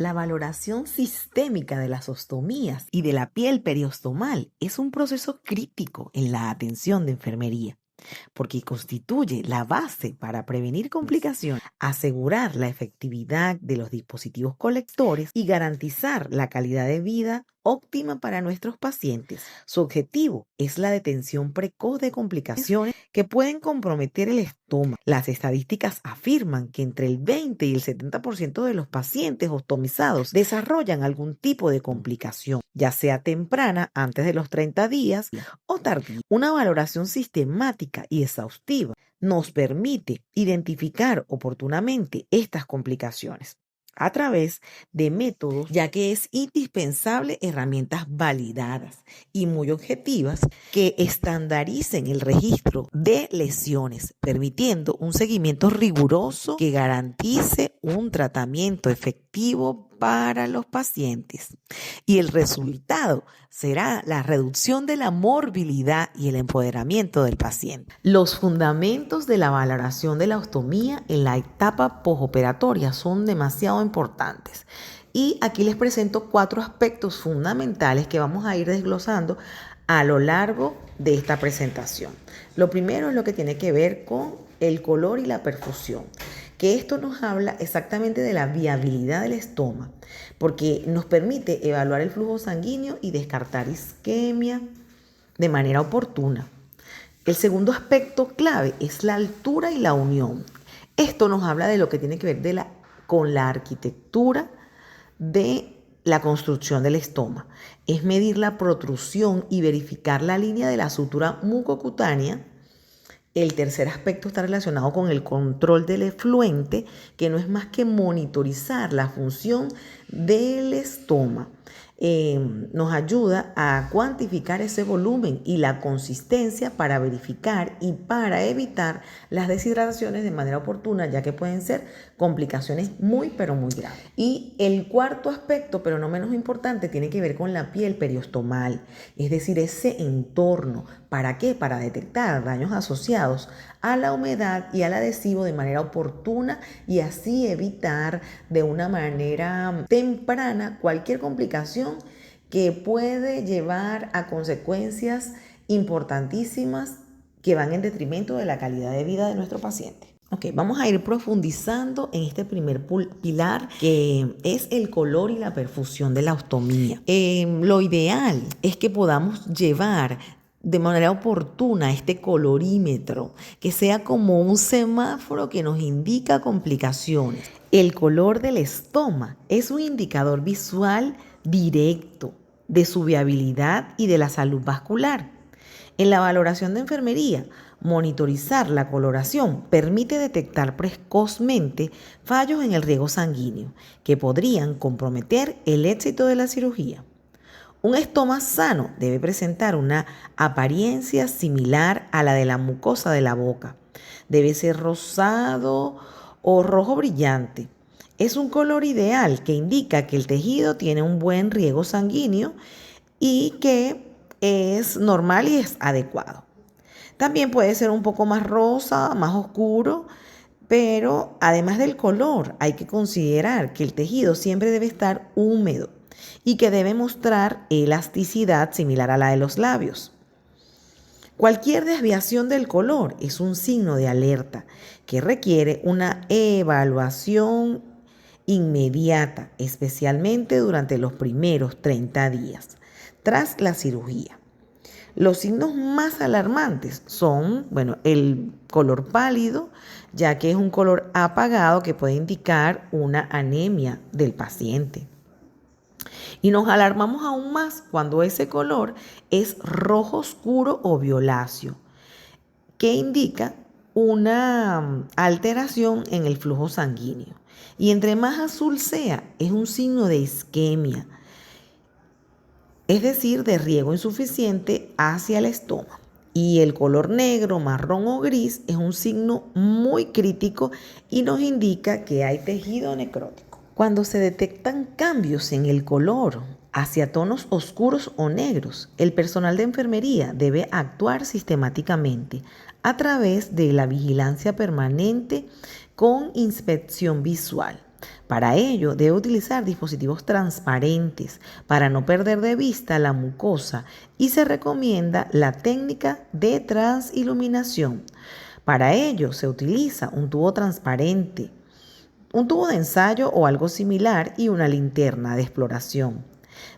La valoración sistémica de las ostomías y de la piel periostomal es un proceso crítico en la atención de enfermería, porque constituye la base para prevenir complicaciones, asegurar la efectividad de los dispositivos colectores y garantizar la calidad de vida óptima para nuestros pacientes. Su objetivo es la detención precoz de complicaciones que pueden comprometer el estómago. Las estadísticas afirman que entre el 20 y el 70% de los pacientes ostomizados desarrollan algún tipo de complicación, ya sea temprana, antes de los 30 días, o tardía. Una valoración sistemática y exhaustiva nos permite identificar oportunamente estas complicaciones a través de métodos, ya que es indispensable herramientas validadas y muy objetivas que estandaricen el registro de lesiones, permitiendo un seguimiento riguroso que garantice un tratamiento efectivo para los pacientes. Y el resultado será la reducción de la morbilidad y el empoderamiento del paciente. Los fundamentos de la valoración de la ostomía en la etapa postoperatoria son demasiado importantes. Y aquí les presento 4 aspectos fundamentales que vamos a ir desglosando a lo largo de esta presentación. Lo primero es lo que tiene que ver con el color y la perfusión, que esto nos habla exactamente de la viabilidad del estoma, porque nos permite evaluar el flujo sanguíneo y descartar isquemia de manera oportuna. El segundo aspecto clave es la altura y la unión. Esto nos habla de lo que tiene que ver con la arquitectura de la construcción del estoma. Es medir la protrusión y verificar la línea de la sutura mucocutánea. El tercer aspecto está relacionado con el control del efluente, que no es más que monitorizar la función del estoma. Nos ayuda a cuantificar ese volumen y la consistencia para verificar y para evitar las deshidrataciones de manera oportuna, ya que pueden ser complicaciones pero muy graves. Y el cuarto aspecto, pero no menos importante, tiene que ver con la piel periostomal, es decir, ese entorno. ¿Para qué? Para detectar daños asociados a la humedad y al adhesivo de manera oportuna y así evitar de una manera temprana cualquier complicación que puede llevar a consecuencias importantísimas que van en detrimento de la calidad de vida de nuestro paciente. Ok, vamos a ir profundizando en este primer pilar, que es el color y la perfusión de la ostomía. Lo ideal es que podamos llevar de manera oportuna este colorímetro, que sea como un semáforo que nos indica complicaciones. El color del estoma es un indicador visual directo de su viabilidad y de la salud vascular. En la valoración de enfermería, monitorizar la coloración permite detectar precozmente fallos en el riego sanguíneo que podrían comprometer el éxito de la cirugía. Un estoma sano debe presentar una apariencia similar a la de la mucosa de la boca. Debe ser rosado o rojo brillante. Es un color ideal que indica que el tejido tiene un buen riego sanguíneo y que es normal y es adecuado. También puede ser un poco más rosa, más oscuro, pero además del color hay que considerar que el tejido siempre debe estar húmedo y que debe mostrar elasticidad similar a la de los labios. Cualquier desviación del color es un signo de alerta que requiere una evaluación inmediata, especialmente durante los primeros 30 días tras la cirugía. Los signos más alarmantes son, el color pálido, ya que es un color apagado que puede indicar una anemia del paciente. Y nos alarmamos aún más cuando ese color es rojo oscuro o violáceo, que indica una alteración en el flujo sanguíneo. Y entre más azul sea, es un signo de isquemia, es decir, de riego insuficiente hacia el estómago. Y el color negro, marrón o gris es un signo muy crítico y nos indica que hay tejido necrótico. Cuando se detectan cambios en el color hacia tonos oscuros o negros, el personal de enfermería debe actuar sistemáticamente a través de la vigilancia permanente con inspección visual. Para ello, debe utilizar dispositivos transparentes para no perder de vista la mucosa y se recomienda la técnica de transiluminación. Para ello, se utiliza un tubo transparente, un tubo de ensayo o algo similar y una linterna de exploración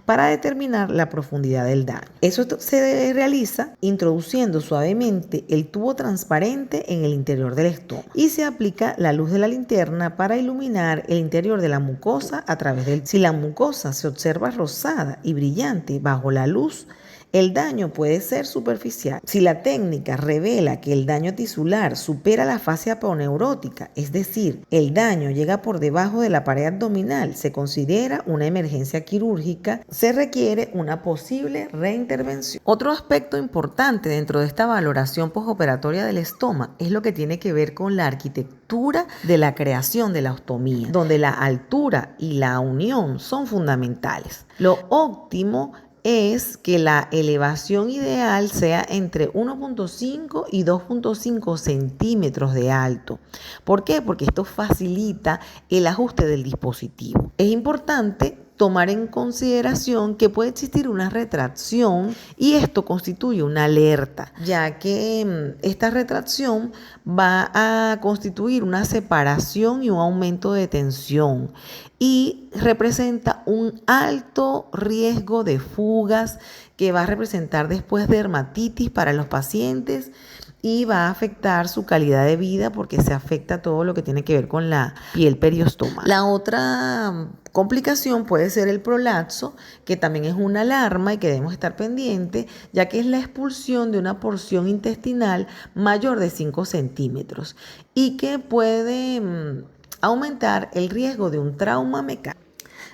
para determinar la profundidad del daño. Eso se realiza introduciendo suavemente el tubo transparente en el interior del estómago y se aplica la luz de la linterna para iluminar el interior de la mucosa a través del... Si la mucosa se observa rosada y brillante bajo la luz, el daño puede ser superficial. Si la técnica revela que el daño tisular supera la fase aponeurótica, es decir, el daño llega por debajo de la pared abdominal, se considera una emergencia quirúrgica, se requiere una posible reintervención. Otro aspecto importante dentro de esta valoración postoperatoria del estoma es lo que tiene que ver con la arquitectura de la creación de la ostomía, donde la altura y la unión son fundamentales. Lo óptimo es que la elevación ideal sea entre 1.5 y 2.5 centímetros de alto. ¿Por qué? Porque esto facilita el ajuste del dispositivo. Es importante tomar en consideración que puede existir una retracción y esto constituye una alerta, ya que esta retracción va a constituir una separación y un aumento de tensión y representa un alto riesgo de fugas que va a representar después dermatitis para los pacientes y va a afectar su calidad de vida porque se afecta todo lo que tiene que ver con la piel periostomal. La otra complicación puede ser el prolapso, que también es una alarma y que debemos estar pendientes, ya que es la expulsión de una porción intestinal mayor de 5 centímetros y que puede aumentar el riesgo de un trauma mecánico.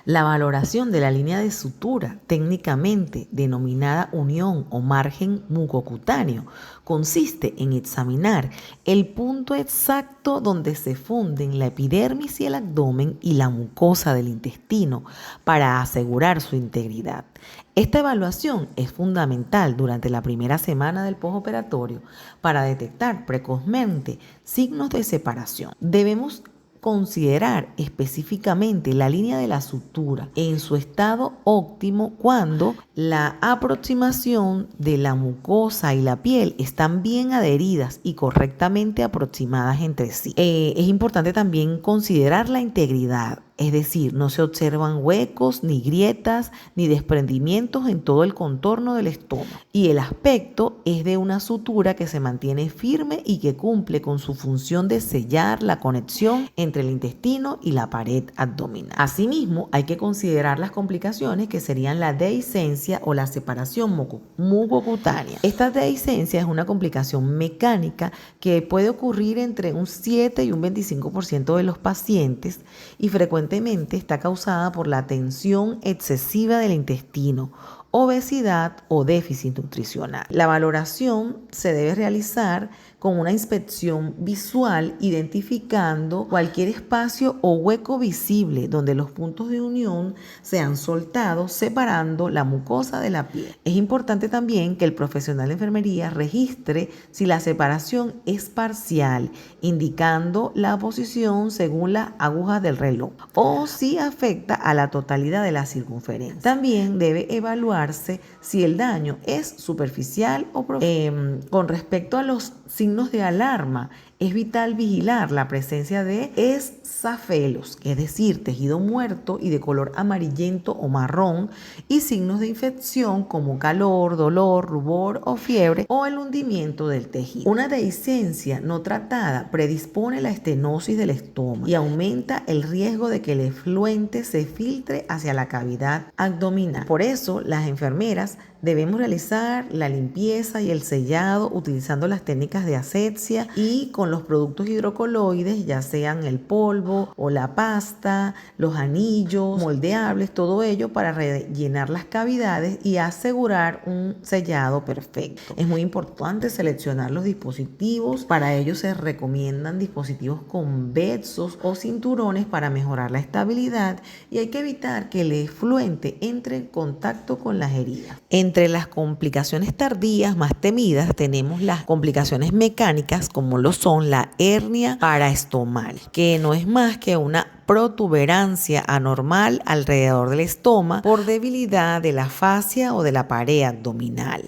La valoración de la línea de sutura, técnicamente denominada unión o margen mucocutáneo, consiste en examinar el punto exacto donde se funden la epidermis y el abdomen y la mucosa del intestino para asegurar su integridad. Esta evaluación es fundamental durante la primera semana del postoperatorio para detectar precozmente signos de separación. Debemos considerar específicamente la línea de la sutura en su estado óptimo cuando la aproximación de la mucosa y la piel están bien adheridas y correctamente aproximadas entre sí. Es importante también considerar la integridad. Es decir, no se observan huecos, ni grietas, ni desprendimientos en todo el contorno del estómago. Y el aspecto es de una sutura que se mantiene firme y que cumple con su función de sellar la conexión entre el intestino y la pared abdominal. Asimismo, hay que considerar las complicaciones que serían la dehiscencia o la separación mucocutánea. Esta dehiscencia es una complicación mecánica que puede ocurrir entre un 7 y un 25% de los pacientes y frecuentemente está causada por la tensión excesiva del intestino, obesidad o déficit nutricional. La valoración se debe realizar con una inspección visual identificando cualquier espacio o hueco visible donde los puntos de unión sean soltados, separando la mucosa de la piel. Es importante también que el profesional de enfermería registre si la separación es parcial, indicando la posición según las agujas del reloj, o si afecta a la totalidad de la circunferencia. También debe evaluarse si el daño es superficial o profundo. Con respecto a los signos de alarma, es vital vigilar la presencia de eszafelos, es decir, tejido muerto y de color amarillento o marrón, y signos de infección como calor, dolor, rubor o fiebre o el hundimiento del tejido. Una dehiscencia no tratada predispone la estenosis del estómago y aumenta el riesgo de que el efluente se filtre hacia la cavidad abdominal. Por eso, las enfermeras debemos realizar la limpieza y el sellado utilizando las técnicas de asepsia y con los productos hidrocoloides, ya sean el polvo o la pasta, los anillos moldeables, todo ello para rellenar las cavidades y asegurar un sellado perfecto. Es muy importante seleccionar los dispositivos. Para ello se recomiendan dispositivos convexos o cinturones para mejorar la estabilidad y hay que evitar que el efluente entre en contacto con las heridas. Entre las complicaciones tardías más temidas tenemos las complicaciones mecánicas como lo son la hernia paraestomal, que no es más que una protuberancia anormal alrededor del estómago por debilidad de la fascia o de la pared abdominal.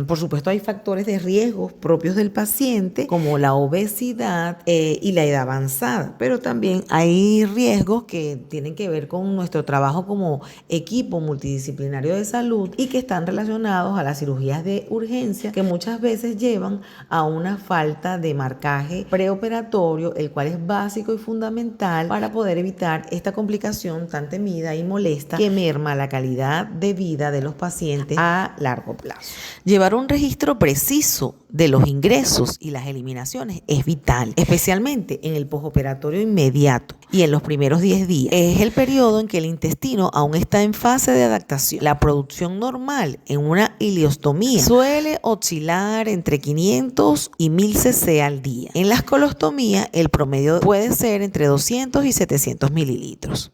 Por supuesto, hay factores de riesgo propios del paciente como la obesidad y la edad avanzada, pero también hay riesgos que tienen que ver con nuestro trabajo como equipo multidisciplinario de salud y que están relacionados a las cirugías de urgencia que muchas veces llevan a una falta de marcaje preoperatorio, el cual es básico y fundamental para poder evitar esta complicación tan temida y molesta que merma la calidad de vida de los pacientes a largo plazo. Llevar un registro preciso de los ingresos y las eliminaciones es vital, especialmente en el postoperatorio inmediato y en los primeros 10 días. Es el periodo en que el intestino aún está en fase de adaptación. La producción normal en una ileostomía suele oscilar entre 500 y 1000 cc al día. En las colostomías el promedio puede ser entre 200 y 700 mililitros.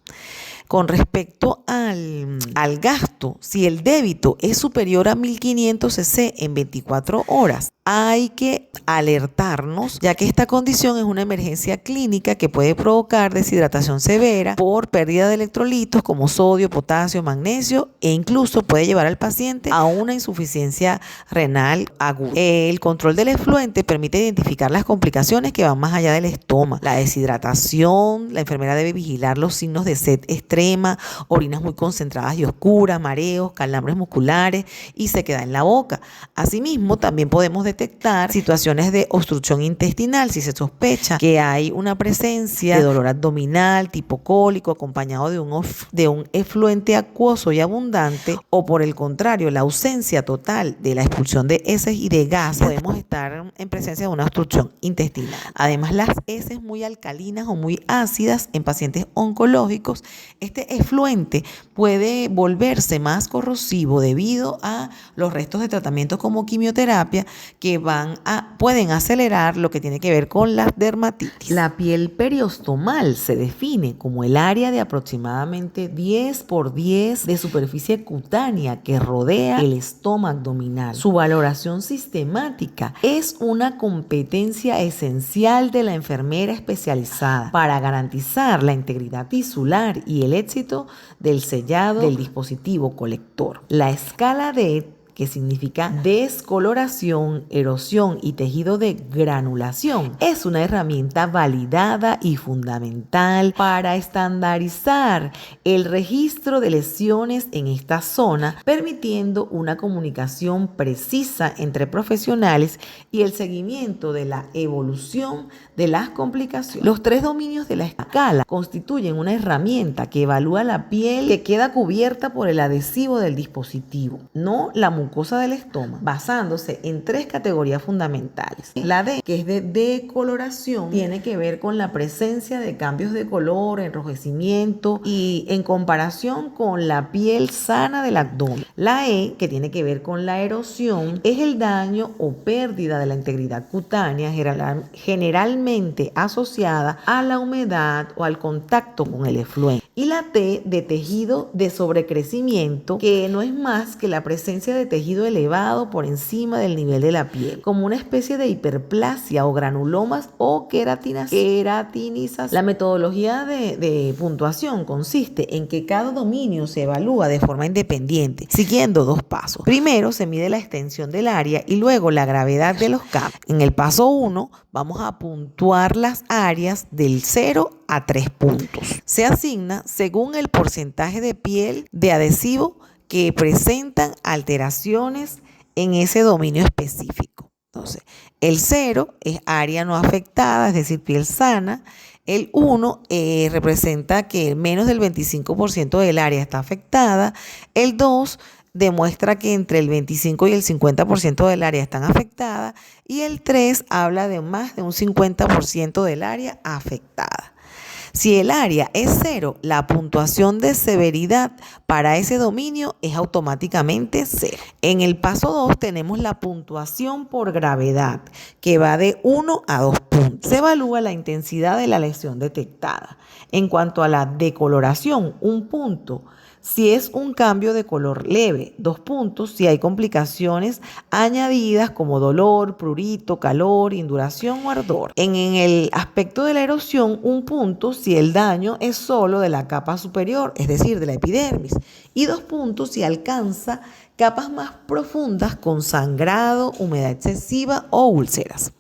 Con respecto al gasto, si el débito es superior a 1500 cc en 24 horas, hay que alertarnos, ya que esta condición es una emergencia clínica que puede provocar deshidratación severa por pérdida de electrolitos como sodio, potasio, magnesio e incluso puede llevar al paciente a una insuficiencia renal aguda. El control del efluente permite identificar las complicaciones que van más allá del estómago. La deshidratación, la enfermera debe vigilar los signos de sed extrema, orinas muy concentradas y oscuras, mareos, calambres musculares y sequedad en la boca. Asimismo, también podemos detectar situaciones de obstrucción intestinal si se sospecha que hay una presencia de dolor abdominal tipo cólico acompañado de un efluente acuoso y abundante, o por el contrario la ausencia total de la expulsión de heces y de gas. Podemos estar en presencia de una obstrucción intestinal. Además, las heces muy alcalinas o muy ácidas en pacientes oncológicos, este efluente puede volverse más corrosivo debido a los restos de tratamientos como quimioterapia que pueden acelerar lo que tiene que ver con la dermatitis. La piel periostomal se define como el área de aproximadamente 10 por 10 de superficie cutánea que rodea el estómago abdominal. Su valoración sistemática es una competencia esencial de la enfermera especializada para garantizar la integridad tisular y el éxito del sellado del dispositivo colector. La escala de que significa descoloración, erosión y tejido de granulación, es una herramienta validada y fundamental para estandarizar el registro de lesiones en esta zona, permitiendo una comunicación precisa entre profesionales y el seguimiento de la evolución de las complicaciones. Los 3 dominios de la escala constituyen una herramienta que evalúa la piel que queda cubierta por el adhesivo del dispositivo, no la mucosa del estómago, basándose en 3 categorías fundamentales. La D, que es de decoloración, tiene que ver con la presencia de cambios de color, enrojecimiento y en comparación con la piel sana del abdomen. La E, que tiene que ver con la erosión, es el daño o pérdida de la integridad cutánea generalmente asociada a la humedad o al contacto con el efluente. Y la T, de tejido de sobrecrecimiento, que no es más que la presencia de tejido elevado por encima del nivel de la piel, como una especie de hiperplasia o granulomas o queratinización. La metodología de puntuación consiste en que cada dominio se evalúa de forma independiente, siguiendo 2 pasos. Primero se mide la extensión del área y luego la gravedad de los cambios. En el paso 1 vamos a puntuar las áreas del 0 a 3 puntos. Se asigna según el porcentaje de piel de adhesivo que presentan alteraciones en ese dominio específico. Entonces, el 0 es área no afectada, es decir, piel sana. El 1 representa que menos del 25% del área está afectada. El 2 demuestra que entre el 25 y el 50% del área están afectadas. Y el 3 habla de más de un 50% del área afectada. Si el área es 0, la puntuación de severidad para ese dominio es automáticamente 0. En el paso 2 tenemos la puntuación por gravedad, que va de 1 a 2 puntos. Se evalúa la intensidad de la lesión detectada. En cuanto a la decoloración, 1 punto. Si es un cambio de color leve, 2 puntos si hay complicaciones añadidas como dolor, prurito, calor, induración o ardor. En el aspecto de la erosión, 1 punto si el daño es solo de la capa superior, es decir, de la epidermis, y 2 puntos si alcanza capas más profundas con sangrado, humedad excesiva o úlceras.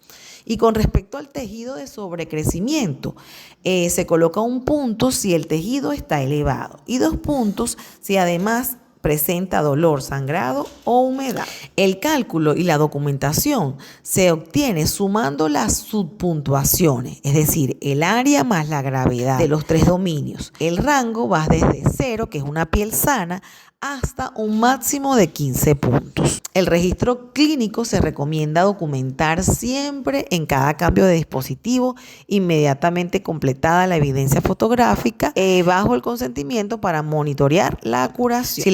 Y con respecto al tejido de sobrecrecimiento, se coloca 1 punto si el tejido está elevado y 2 puntos si además presenta dolor, sangrado o humedad. El cálculo y la documentación se obtiene sumando las subpuntuaciones, es decir, el área más la gravedad de los 3 dominios. El rango va desde 0, que es una piel sana, hasta un máximo de 15 puntos. El registro clínico se recomienda documentar siempre en cada cambio de dispositivo, inmediatamente completada la evidencia fotográfica, bajo el consentimiento para monitorear la curación.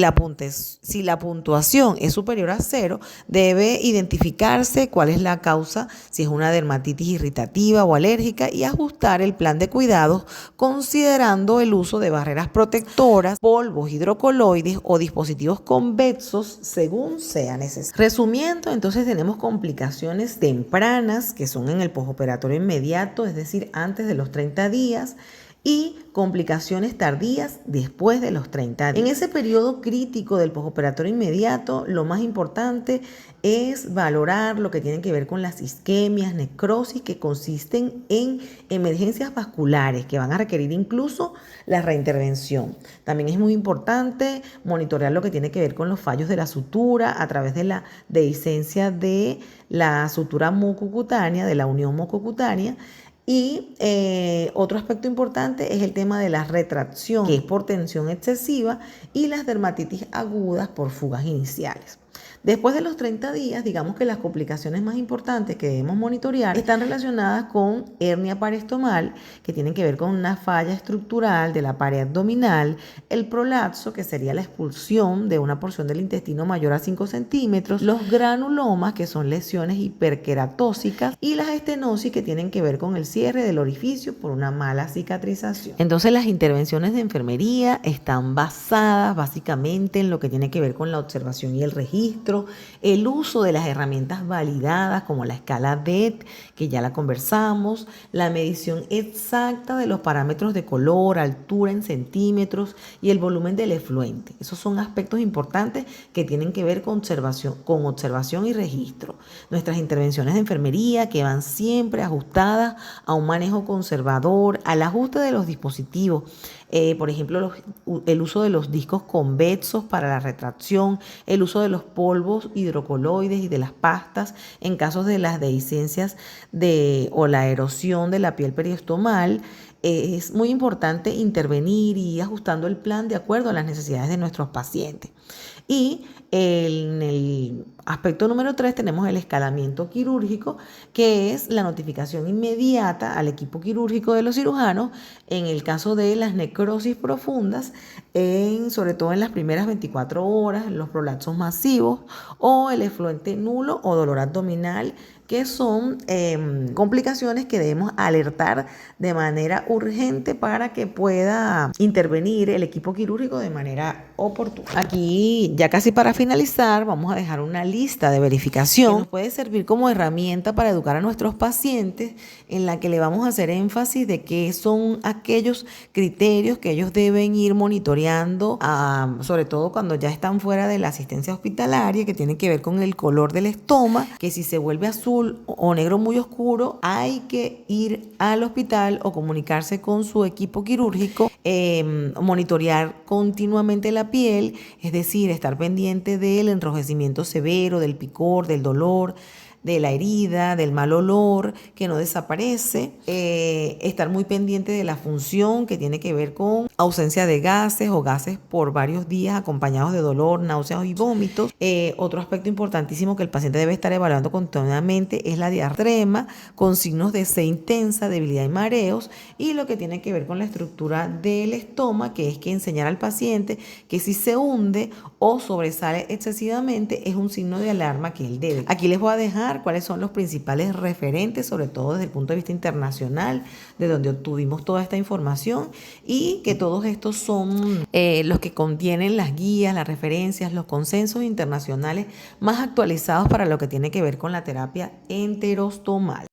Si la puntuación es superior a 0, debe identificarse cuál es la causa, si es una dermatitis irritativa o alérgica, y ajustar el plan de cuidados considerando el uso de barreras protectoras, polvos hidrocoloides o dispositivos convexos según sea necesario. Resumiendo, entonces tenemos complicaciones tempranas que son en el postoperatorio inmediato, es decir, antes de los 30 días, y complicaciones tardías después de los 30 días. En ese periodo crítico del postoperatorio inmediato, lo más importante es valorar lo que tiene que ver con las isquemias, necrosis, que consisten en emergencias vasculares que van a requerir incluso la reintervención. También es muy importante monitorear lo que tiene que ver con los fallos de la sutura a través de la dehiscencia de la sutura mucocutánea, de la unión mucocutánea. Y otro aspecto importante es el tema de la retracción, que es por tensión excesiva, y las dermatitis agudas por fugas iniciales. Después de los 30 días, digamos que las complicaciones más importantes que debemos monitorear están relacionadas con hernia parestomal, que tienen que ver con una falla estructural de la pared abdominal, el prolapso, que sería la expulsión de una porción del intestino mayor a 5 centímetros, los granulomas, que son lesiones hiperqueratóxicas, y las estenosis, que tienen que ver con el cierre del orificio por una mala cicatrización. Entonces, las intervenciones de enfermería están basadas básicamente en lo que tiene que ver con la observación y el registro, el uso de las herramientas validadas como la escala DET, que ya la conversamos, la medición exacta de los parámetros de color, altura en centímetros y el volumen del efluente. Esos son aspectos importantes que tienen que ver con observación y registro. Nuestras intervenciones de enfermería, que van siempre ajustadas a un manejo conservador, al ajuste de los dispositivos. Por ejemplo, el uso de los discos convexos para la retracción, el uso de los polvos hidrocoloides y de las pastas en casos de las dehiscencias o la erosión de la piel periostomal. Es muy importante intervenir y ir ajustando el plan de acuerdo a las necesidades de nuestros pacientes. Y en el aspecto número 3 tenemos el escalamiento quirúrgico, que es la notificación inmediata al equipo quirúrgico de los cirujanos en el caso de las necrosis profundas, sobre todo en las primeras 24 horas, los prolapsos masivos o el efluente nulo o dolor abdominal, que son complicaciones que debemos alertar de manera urgente para que pueda intervenir el equipo quirúrgico de manera oportuna. Aquí, ya casi para finalizar, vamos a dejar una lista de verificación que nos puede servir como herramienta para educar a nuestros pacientes, en la que le vamos a hacer énfasis de qué son aquellos criterios que ellos deben ir monitoreando, sobre todo cuando ya están fuera de la asistencia hospitalaria, que tiene que ver con el color del estómago, que si se vuelve azul o negro muy oscuro, hay que ir al hospital o comunicarse con su equipo quirúrgico, monitorear continuamente la piel, es decir, estar pendiente del enrojecimiento severo, del picor, del dolor, de la herida, del mal olor que no desaparece, estar muy pendiente de la función que tiene que ver con ausencia de gases o gases por varios días acompañados de dolor, náuseas y vómitos. Otro aspecto importantísimo que el paciente debe estar evaluando continuamente es la diarrea con signos de sed intensa, debilidad y mareos, y lo que tiene que ver con la estructura del estómago, que es que enseñar al paciente que si se hunde o sobresale excesivamente es un signo de alarma que él debe. Aquí les voy a dejar cuáles son los principales referentes, sobre todo desde el punto de vista internacional, de donde obtuvimos toda esta información, y que todos estos son los que contienen las guías, las referencias, los consensos internacionales más actualizados para lo que tiene que ver con la terapia enterostomal.